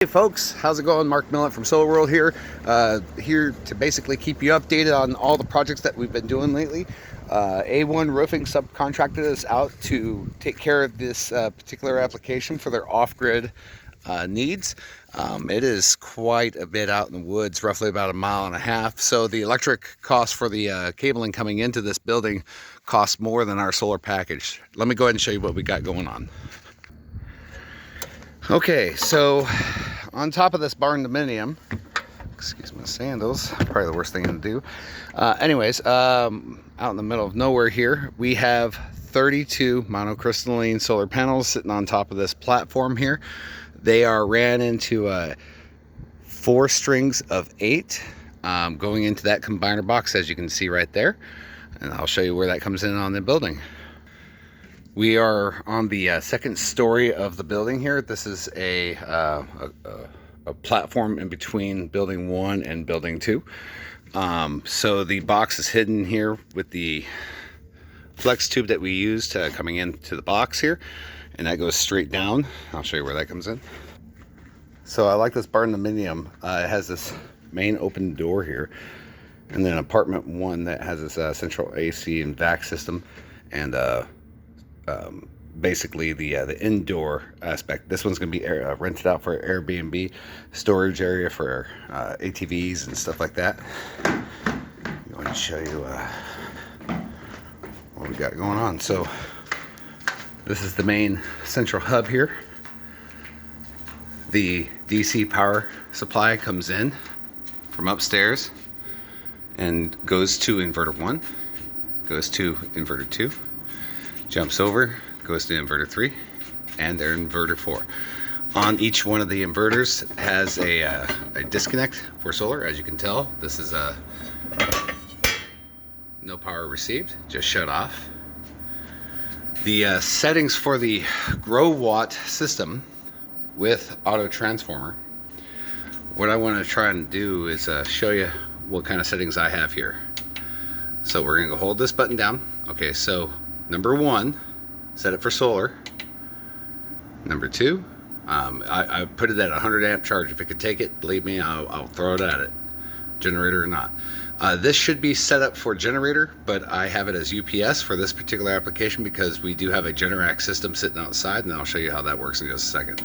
Hey folks, how's it going? Mark Millett from Solar World here. Here to basically keep you updated on all the projects that we've been doing lately. A1 Roofing subcontracted us out to take care of this particular application for their off-grid needs. It is quite a bit out in the woods, roughly about 1.5 miles. So the electric cost for the cabling coming into this building costs more than our solar package. Let me go ahead and show you what we got going on. Okay, so on top of this barn dominium, excuse my sandals, probably the worst thing to do. Out in the middle of nowhere here, we have 32 monocrystalline solar panels sitting on top of this platform here. They are ran into 4 strings of 8 going into that combiner box, as you can see right there. And I'll show you where that comes in on the building. We are on the second story of the building here. This is a platform in between building 1 and building 2. So the box is hidden here with the flex tube that we used coming into the box here, and that goes straight down. I'll show you where that comes in. So I like this barn dominium. It has this main open door here, and then apartment 1 that has this central AC and vac system, and basically the indoor aspect. This one's going to be rented out for Airbnb storage area for ATVs and stuff like that. I'm going to show you what we got going on. So this is the main central hub here. The DC power supply comes in from upstairs and goes to inverter 1, goes to inverter 2, jumps over, goes to inverter 3, and their inverter 4. On each one of the inverters has a disconnect for solar. As you can tell, this is no power received, just shut off. The settings for the GROWWATT system with auto transformer, what I want to try and do is show you what kind of settings I have here. So we're going to hold this button down. Okay, so number 1, set it for solar. Number 2, I put it at 100 amp charge. If it could take it, believe me, I'll throw it at it, generator or not. This should be set up for generator, but I have it as UPS for this particular application because we do have a GENERAC system sitting outside, and I'll show you how that works in just a second.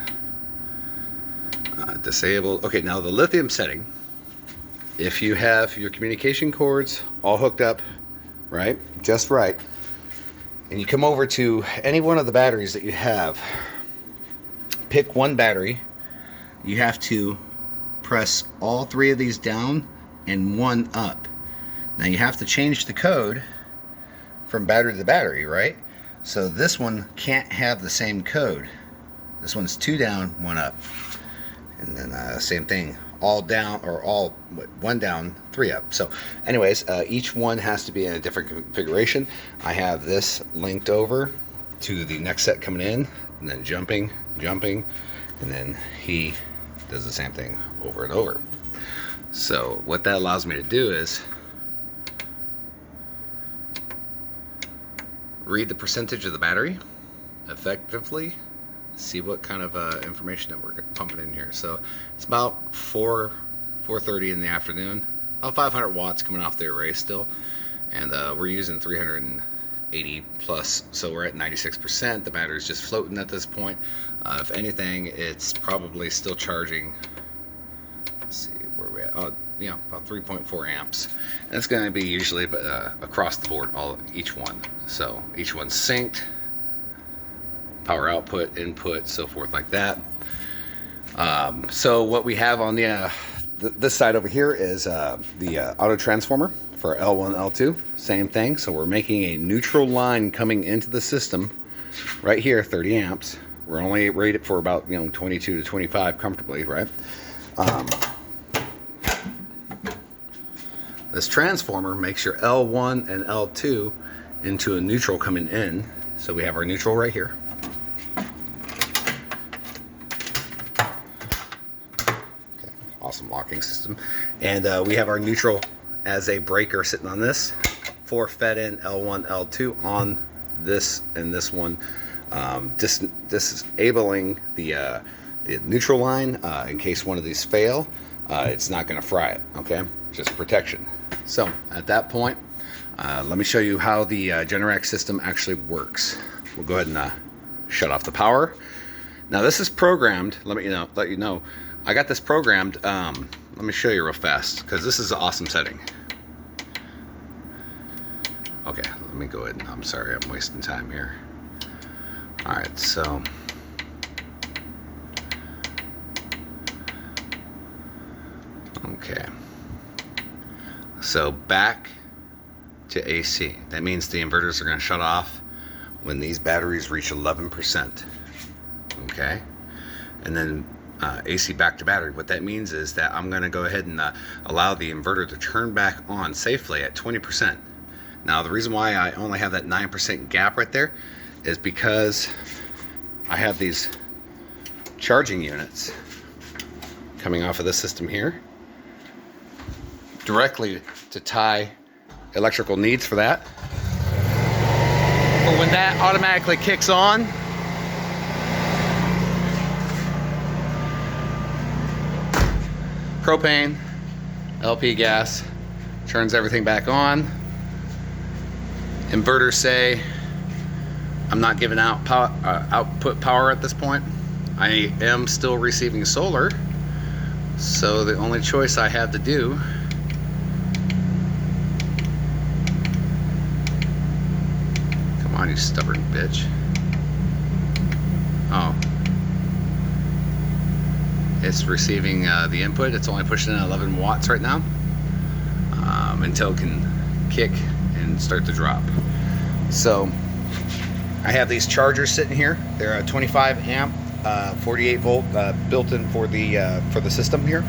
Disabled. Okay, now the lithium setting, if you have your communication cords all hooked up right, just right, and you come over to any one of the batteries that you have, pick one battery. You have to press all 3 of these down and 1 up. Now you have to change the code from battery to battery, right? So this one can't have the same code. This one's 2 down, 1 up. And then same thing, all down, or all 1 down, 3 up. So anyways, each one has to be in a different configuration. I have this linked over to the next set coming in, and then jumping, and then he does the same thing over and over. So what that allows me to do is read the percentage of the battery effectively, see what kind of information that we're pumping in here. So it's about 4:30 in the afternoon, about 500 watts coming off the array still, and we're using 380 plus, so we're at 96%. The battery's just floating at this point. If anything, it's probably still charging. Let's see where we're at. Oh, yeah, about 3.4 amps. And it's going to be usually across the board, each one. So each one's synced, power output, input, so forth like that. So what we have on the this side over here is the auto transformer for L1, L2. Same thing. So we're making a neutral line coming into the system right here, 30 amps. We're only rated for about 22 to 25 comfortably, right? This transformer makes your L1 and L2 into a neutral coming in. So we have our neutral right here. Awesome locking system, and we have our neutral as a breaker sitting on this, 4 fed in L1, L2 on this and this one, disabling the the neutral line in case one of these fail. It's not going to fry it, okay? Just protection. So at that point, let me show you how the GENERAC system actually works. We'll go ahead and shut off the power. Now this is programmed. Let you know. I got this programmed. Let me show you real fast because this is an awesome setting. Okay, let me go ahead and, I'm sorry, I'm wasting time here. All right, so okay, so back to AC. That means the inverters are going to shut off when these batteries reach 11%. Okay, and then AC back to battery. What that means is that I'm going to go ahead and allow the inverter to turn back on safely at 20%. Now the reason why I only have that 9% gap right there is because I have these charging units coming off of the system here directly to tie electrical needs for that. But when that automatically kicks on, propane, LP gas, turns everything back on. Inverters say, I'm not giving out output power at this point. I am still receiving solar, so the only choice I have to do come on, you stubborn bitch. Oh. It's receiving the input. It's only pushing in 11 watts right now until it can kick and start to drop. So I have these chargers sitting here. They're a 25 amp, 48 volt built in for the system here.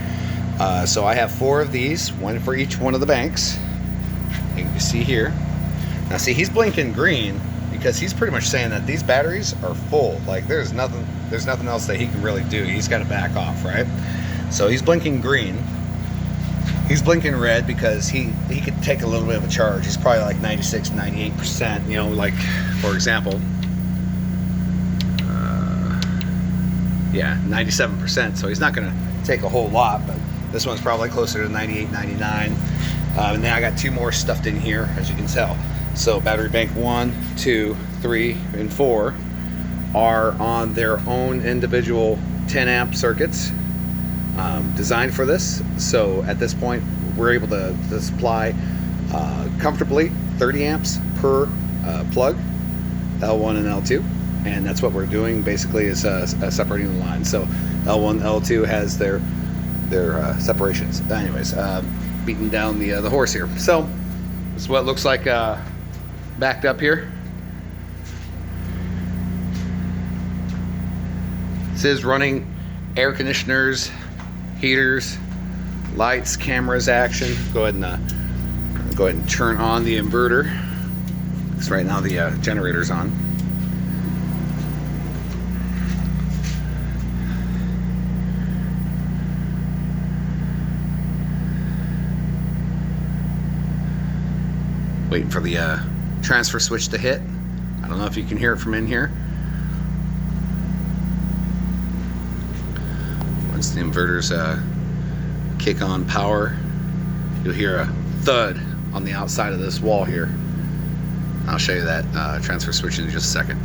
So I have 4 of these, one for each one of the banks. You can see here. Now see, he's blinking green because he's pretty much saying that these batteries are full. Like there's nothing else that he can really do. He's got to back off, right? So he's blinking green. He's blinking red because he could take a little bit of a charge. He's probably like 96, 98%. You know, like for example, yeah, 97%. So he's not going to take a whole lot, but this one's probably closer to 98, 99. And then I got 2 more stuffed in here, as you can tell. So battery bank 1, 2, 3, and 4 are on their own individual 10 amp circuits designed for this. So at this point, we're able to supply comfortably 30 amps per plug, L1 and L2. And that's what we're doing basically is separating the line. So L1, L2 has their separations. Anyways, beating down the horse here. So this is what it looks like backed up here. This is running air conditioners, heaters, lights, cameras, action. Go ahead and turn on the inverter. Because right now the generator's on. Waiting for the transfer switch to hit. I don't know if you can hear it from in here. Once the inverters kick on power, you'll hear a thud on the outside of this wall here. I'll show you that transfer switch in just a second.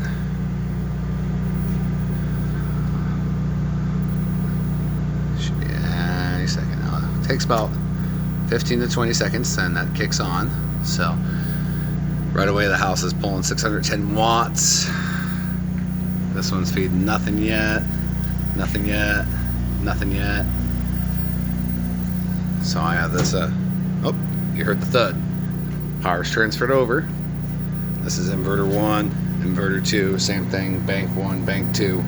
Yeah, any second now. It takes about 15 to 20 seconds and that kicks on. So right away the house is pulling 610 watts. This one's feeding nothing yet, nothing yet, nothing yet. So I have this, oh, you heard the thud. Power's transferred over. This is inverter 1, inverter 2, same thing, bank 1, bank 2.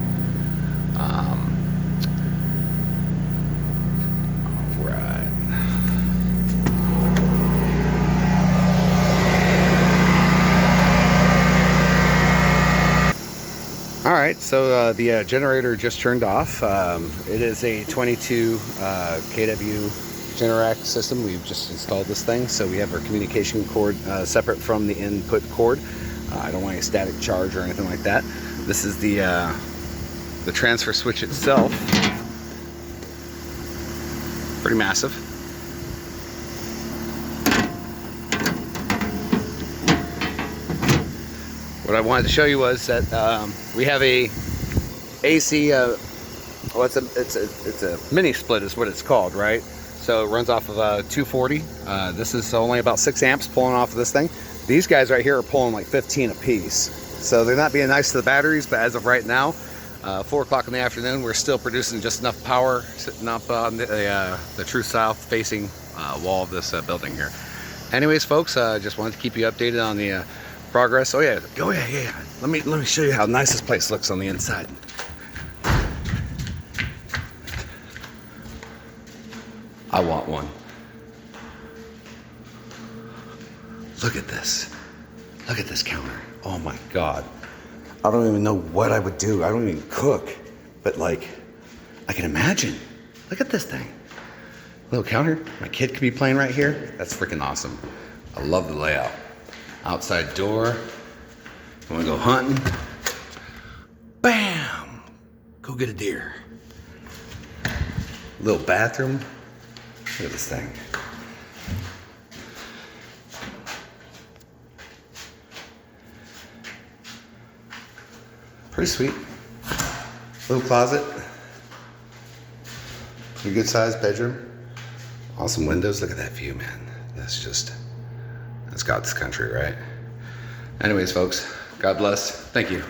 Alright, so the generator just turned off. It is a 22 kW GENERAC system. We've just installed this thing, so we have our communication cord separate from the input cord. I don't want any static charge or anything like that. This is the transfer switch itself. Pretty massive. What I wanted to show you was that we have a AC. Well, it's a mini split is what it's called, right? So it runs off of a 240. This is only about 6 amps pulling off of this thing. These guys right here are pulling like 15 a piece. So they're not being nice to the batteries, but as of right now, 4 o'clock in the afternoon, we're still producing just enough power sitting up on the true south facing wall of this building here. Anyways, folks, just wanted to keep you updated on the progress. Oh yeah. Let me show you how nice this place looks on the inside. I want one. Look at this. Look at this counter. Oh my God. I don't even know what I would do. I don't even cook, but like, I can imagine. Look at this thing. Little counter. My kid could be playing right here. That's freaking awesome. I love the layout. Outside door. You wanna go hunting? Bam! Go get a deer. Little bathroom. Look at this thing. Pretty sweet. Little closet. Pretty good sized bedroom. Awesome windows. Look at that view, man. That's God's country, right? Anyways, folks, God bless. Thank you.